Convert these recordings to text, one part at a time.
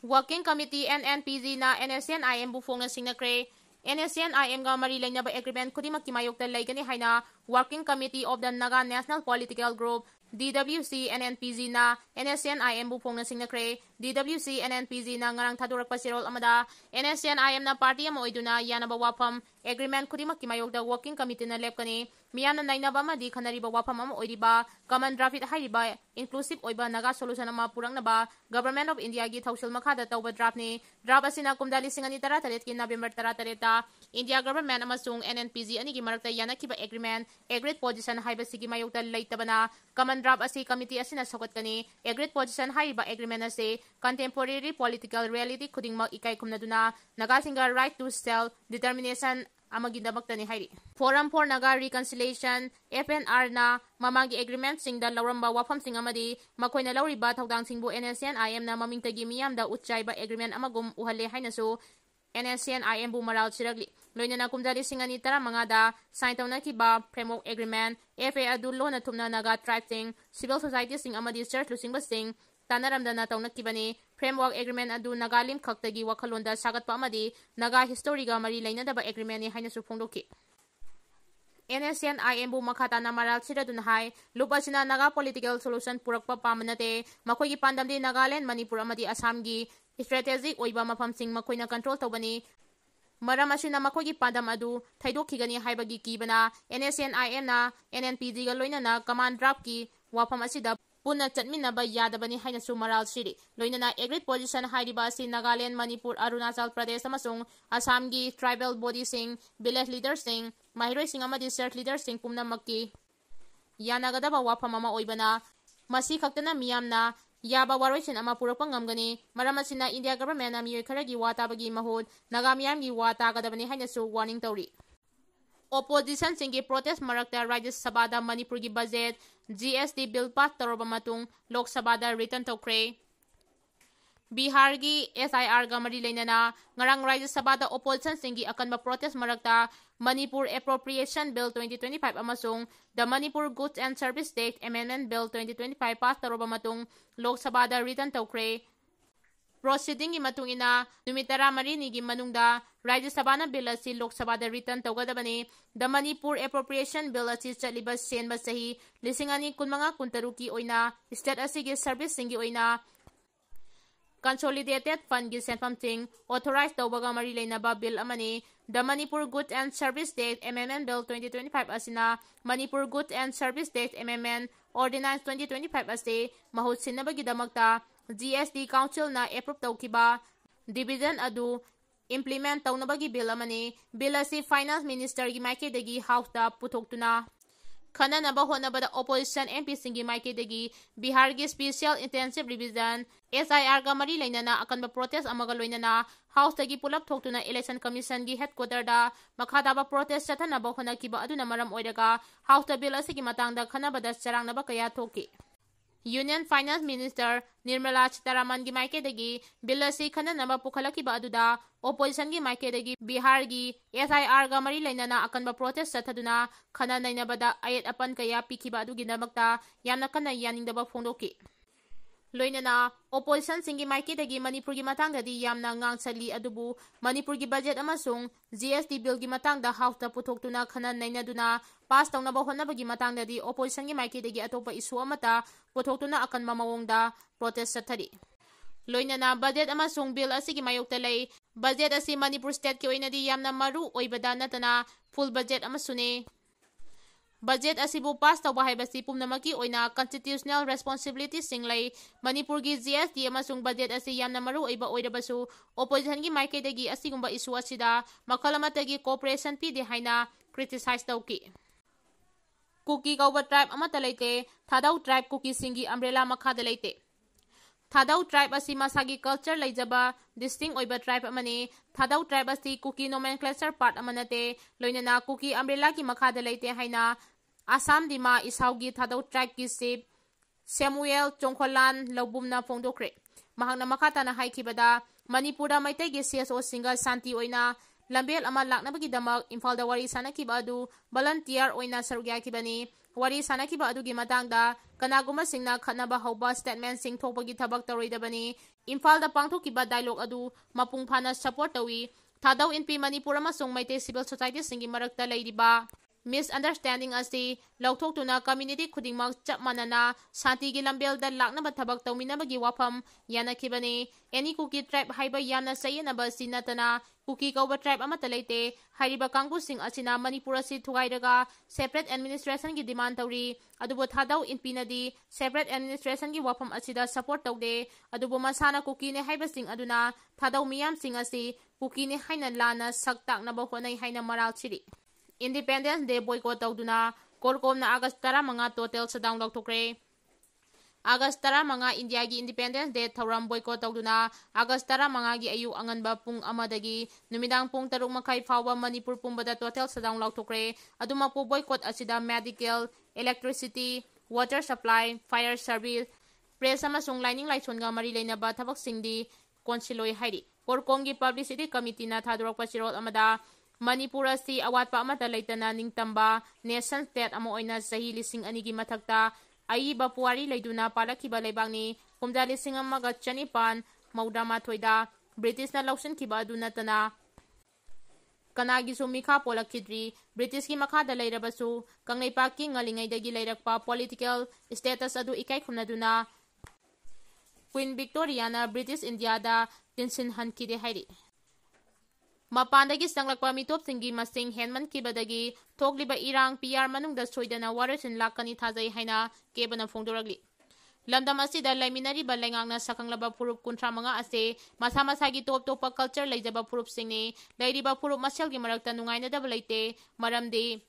Working Committee NNPG na Nscn-Im Da Fongna Singnakhre Nscn-Im ga mari lainaba agreement khudimaki mayokta laigani haina Working Committee of the Naga National Political Group DWC NNPG na Nscn-Im Da Fongna Singnakhre DWC NNPG na ngarang thadorakpa sirol amada Nscn-Im na party ama oiduna yanaba wafam agreement khudimaki mayokta Working Committee na lepkani miyana nainaba amadi khanariba wafam ama oiriba common draft hairiba inclusive oiba naga solution ama purangnaba Government of India gi thausil makhada tawba draft ni draft asina kumda 2013 ki November 13 ta India government amasung NNPG ani gi marakta yanakiba agreement agreed position haibasigi mayokta leitabana common draft asi committee asina sokatkani agreed position haiba agreement ase contemporary political reality khudingma ikai khumnaduna naga singa right to self determination amagindabaktani hairi Forum for Naga Reconciliation FNR na mamagi agreement singda lauramba wafam sing amadi makoina lauriba thaudang singbu Nscn-Im na mamingtagi miyamda utchaiba agreement amagum uhalle hainasu Nscn-Im bu maral siragli loinana kumjali singani tara mangada sign tawna kiba framework agreement FA adu lona thumna naga tribe sing civil society sing amadi church lusingba sing tanaramdana tawna kibani framework agreement adu nagalim khaktagi wakhalonda sagatpa amadi naga history ga mari lainadaba agreement ni hainasu phongdoki Nscn-Im bu makhata na maral siradun hai lupasina naga political solution purakpa pamanate makhoi gi pandamdi Nagaland Manipur amadi Assam gi strategic oiba mafam sing makoina control tawbani maram asina makhoi gi pandam adu thaidokhigani haibagi kibana Nscn-Im na NNPG ga loinana command draft ki wafam asida punna chatminaba yadabani hainasu maral siri loinana agreed position hairiba asi Nagaland Manipur Arunachal Pradesh amasung Assam gi tribal body sing village leaders sing mahiroi sing amadi church leaders sing pumnamakki yanagadaba wafam ama oibana masi khaktana miyamna yaba waroisin ama purakpa ngamgani maram asina India government na miyoi kharagi watabagi mahut naga miyamgi watagadabani hainasu warning tawri Opposition singi protest marakta Rajya Sabha da Manipur gi budget GST bill pass toroba matung Lok Sabha da return tawkhre Bihar gi SIR ga mari leinana ngarang Rajya Sabha da opposition singi akanba protest marakta Manipur Appropriation Bill 2025 amasung the Manipur Goods and Service Tax Amendment Bill 2025 pass toroba matung Lok Sabha da return tawkhre Proceeding gi matung ina numitara marini gi manungda Rajya Sabha na bill asi Lok Sabha da return tawgadabani the Manipur Appropriation Bill asi chaliba senba sahi lisingani kunmanga kuntaruki oina state asi gi service singi oina Consolidated Fund gi senfam ting authorized tawbaga mari leinaba bill amani the Manipur Goods and Service Tax Amendment Bill 2025 asina Manipur Goods and Service Tax Amendment Ordinance 2025 ase mahut sinabagi damakta GST Council na approve tawkiba division adu implement tawnabagi bill amani bill asi Finance Minister gi maikedagi House da putoktuna khananaba honabada opposition MP singi maikedagi Bihar gi Special Intensive Revision SIR ga mari lainana akanba protest amaga loinana House tagi pulap thoktuna Election Commission gi headquarter da makhadaba protest chathanaba honakiba aduna maram oiraga House da bill asigi matangda khanabada charangnaba kaya thoki Union Finance Minister Nirmala Sitharaman gi maikedagi bill asi khananaba pukhalakiba aduda opposition gi maikedagi Bihar gi SIR ga mari lainana akanba protest chathaduna khana nainabada ayat apan kaya pikiba adugi namakta yamna kana yaningdaba phongdoki loinana opposition singi maikedagi Manipur gi matangdadi yamna ngangsali adubu Manipur gi budget amasung GST bill gi matangda House da putoktuna khana nainaduna pass tawnaba honabagi matangdadi opposition gi maikedagi atopa issue amata putoktuna akanba mawongda protest chathari loinana budget amasung bill asigi mayokta lei budget asi Manipur state ki oinadi yamna maru oibada natana full budget amasune budget asibu pass tawba haibasi pumnamaki oina constitutional responsibility singlai Manipur gi GST amasung budget asi yamna maru oiba oirabasu opposition gi maikedagi asigumba issue asida makalamatagi cooperation pide haina criticize tawki Kuki Kwba tribe amata leite Thadau tribe Kuki singi umbrella makhada leite Thadau tribe asi masagi culture leijaba distinct oiba tribe amani Thadau tribe asi Kuki nomenclature part amanate loinana Kuki umbrella ki makhada leite haina Assam dima isaugi Thadau tribe ki chief Samuel Chongkholan lobumna phongdokre mahakna makhata na haikibada Manipura maitai gi CSO singa santi oina lambel ama laknabagi damak Imphal da wari sanakib adu volunteer oina sarugya kibani wari sanakiba adugi matangda kanaguma singna khatnaba hauba statement sing thokpagi thabak taroidabani Imphal da pangthokiba dialogue adu mapung phana support tawi thadau NP Manipur amasung Maite civil society singi marakta leiriba misunderstanding asi lauthokuna community khudingmak chap manana santi gi lambel da laknaba thabak tawminabagi wafam yanakibani any Kuki tribe haiba yamna sayenaba sinatana Kuki Kwba tribe amata leite hariba kangbu sing asina Manipur asi thugairaga separate administration gi demand tawri adubo thadau inpinadi separate administration gi wafam asida support tawde adubo masana Kuki ne haiba sing aduna thadau miyam sing asi Kuki ne haina lana saktak naba honai haina maral chiri Independence Day boycott tawduna Korkom na August 15 total shutdown thmkhre August 15 India gi Independence Day thoram boycott tawduna August 15 gi ayu anganba pung amadagi numidang pung 3:30 fawba Manipur pumbada total shutdown thmkhre aduma po boycott asida medical electricity water supply fire service press amasung lining laithonga mari leinaba thabak singdi konsiloi hairi Korkom gi publicity committee na thadorok pasirol amada Manipur asi awatpa amata leitana ningtamba nation state amo oina sahi 2,000 gi mathakta aiba puari leiduna palakiba leibangni kumda 1,500 maudama thoida British na lausan kiba aduna tana kanagi sumikha polakidri British ki makada leirabasu kanglaipa ki ngalingai dagi leirakpa political status adu ikai khumnaduna Queen Victoria na British India da tinsin hankide hairi Mapandagi sanglakpa mitop singi masing henman kibadagi thogliba irang PR manungda soidana warasin lakani thajai haina kebana phongdoragli lamdam asida laiminari balengangna sakanglaba purup 35 ase masa masagi top topa culture leijaba purup singni lairiba purup maselgi marakta nungaina da balaite maramdi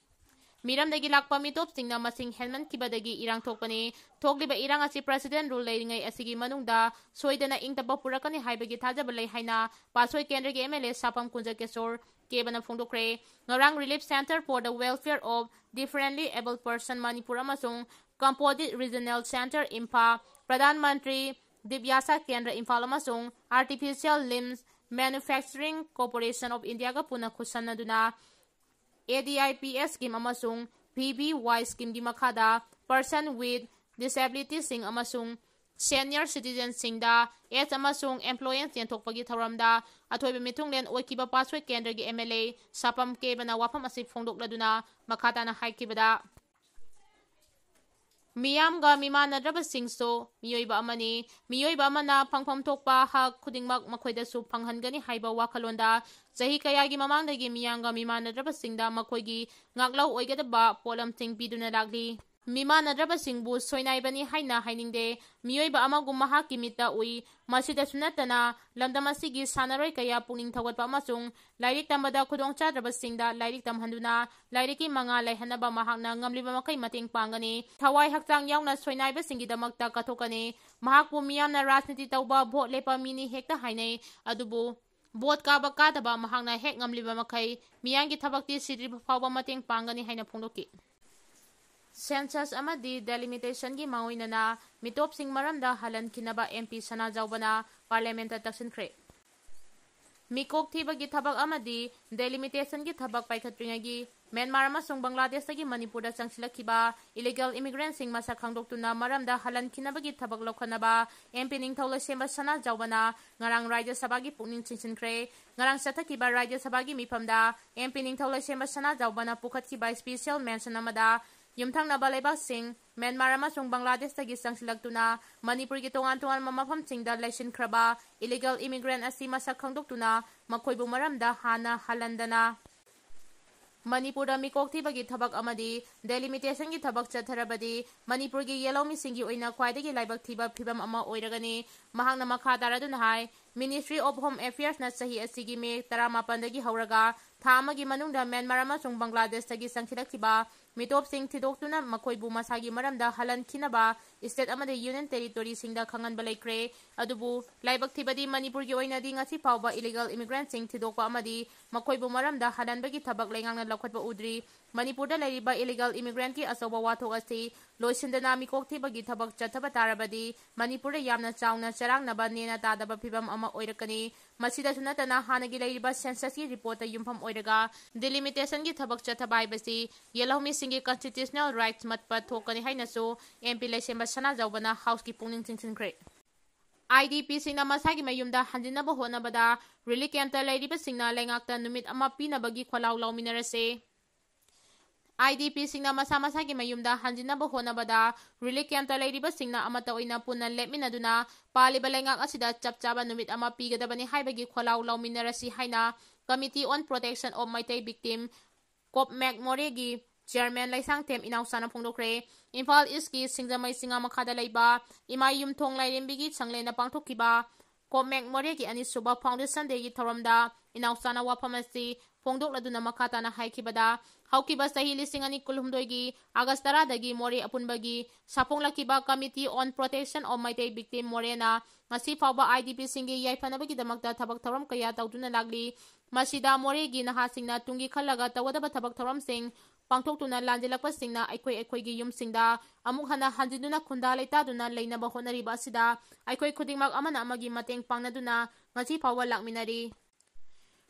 miramdagi lakpa mitop singna masing henman kibadagi irang thokpani thogliba irang asi president rule leiringai asigi manungda soidana ingtaba purakani haibagi thajaba lei haina pasoi kendra gi MLA sapam kunja kesor kebana phongdokre ngarang relief center for the welfare of differently abled person Manipur amasung composite regional center impa pradhan mantri divyasa kendra imphal amasung artificial limbs manufacturing corporation of India ga puna khusanaduna ADIPS scheme amasung PBY scheme gi makhada person with disability sing amasung senior citizen sing da age amasung employees yenthokpagi thoramda athoiba mitunglen oikiba paswe kendra gi MLA sapam kebana wafam asi phongdokladuna makhata na haikibada Miyam ga mimanadraba singso miyoiba amani miyoiba amana phangpham thokpa hak khudingmak makhoida su phanghangani haiba wakhalonda sahi kayagi mamangdagi miyanga mimanadraba singda makhoigi ngaklau oigadaba polam thing piduna lagli mimanadraba singbu soinaibani haina hainingde miyoiba amagum mahaki mita ui masida sunatana lamdamasigi sanaroi kaya puning thawatpa amasung lairik tambada khudong chadraba singda lairik tamhanduna lairiki manga laihanaba mahakna ngamliba makai mating pangani thawai hakchang yauna soinaiba singidamakta kathokani mahakpu miyamna rajniti tawba vote lepa mini hekta hainai adubu vote kaba kadaba mahakna hek ngamliba makai miyangi thabakti sidri phawba mating pangani haina phongdoki Census amadi delimitation gi mangoinana mitop sing maramda halan kinaba MP sana jawbana parliament taksinkhre mikok thiba gi thabak amadi delimitation gi thabak paikhatringa gi Myanmar amasung Bangladesh gi Manipur da changsilakiba illegal immigrants sing masa khangdoktuna maramda halan kinaba gi thabak lokhanaba MP ningthola semba sana jawbana ngarang Rajya Sabha gi pungning chinsinkhre ngarang sathakiba Rajya Sabha gi mifamda MP ningthola semba sana jawbana pukhatkiba special mention amada Yumthang na balaibak sing Myanmar amasung Bangladesh tagi sangsilaktuna Manipur gi tongan-tongan mamafam singda laisin khraba illegal immigrant asi masak khangdoktuna makhoibu maramda hana halandana Manipur da mikok thibagi thabak amadi delimitation gi thabak chatharabadi Manipur gi yellow misingi oina khwaidagi laibak thiba phibam ama oiragani mahangna makha daraduna hai Ministry of Home Affairs na sahi asigi me 18 dagi hauraga tha amagi manungda Myanmar amasung Bangladesh tagi sangsilakiba mitop sing thidoktuna makhoibu masagi maramda halan kinaba state amade union territory singda khangan balaikre adubu laibak thibadi Manipur gi oina di ngasi pawba illegal immigrant sing thidokpa amadi makhoibu maramda halan bagi thabak lengang na lokhatba udri Manipurda lairiba illegal immigrant ki asoba wathok asi loisindana mikok thibagi thabak chathaba tarabadi Manipurda yamna chauna charangnaba nena tadaba phibam ama oirakani masida sunatana hanagi lairiba census ki report yumpham oiraga delimitation ki thabak chathaba haibasi yelahmi singi constitutional rights matpa thokani hainasu MP Leisemba Sana Jaubana house ki pungning chingsinkhre IDP singna masagi mayumda hanjinaba honabada relief camp ta lairiba singna lengakta numit ama pinabagi kholaw lawminarase IDP singna masa-masagi mayumda hanjinaba honabada relief camp ta lairiba singna amata oina punna lepminaduna paliba lengak asida chapchaba numit ama pigadabani haibagi kholaw lawminarasi haina Committee on Protection of Maitai Victim Kwba gi Chairman Leiramdre Naga Akanba Imphal East ki Singjamai Singa makhada laiba Imai Yumthong Leirambi changlena pangthokkiba Kwba gi Anisuba Foundation degi thoramda inausana waphamasi phongdokladuna makhatana haikibada haukiba sahi lising ani kulhumdoi gi August 10 dagi More apunbagi saphonglakiba Committee on Protection of Maitai Victim Morena ngasi fawba IDP singi yaifanabagi damakta thabak thoram kaya tawduna lagli masida More gi nahasingna tungi khalaga tawadaba thabak thoram sing pangthoktuna lanjelakpa singna aikoi gi yum singda amuk hana hanjiduna khunda leitaduna leinaba honariba asida aikoi khudingmak amana amagi mateng pangnaduna ngasi fawba lakminari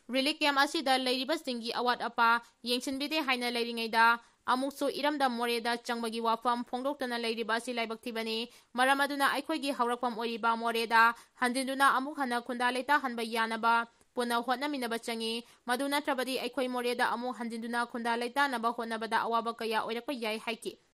Relief camp asida lairiba singi awat apa yengsinbide haina lairingaida amukso iramda moreda changbagi wafam phongdoktana lairiba asi laibak thibani maramaduna aikhoigi haurakpam oiriba moreda hanjinduna amuk hana khunda leita hanba yanaba puna hotnaminaba changi maduna trabadi aikhoi moreda amuk hanjinduna khunda leita naba honabada awaba kaya oirakpa yai haiki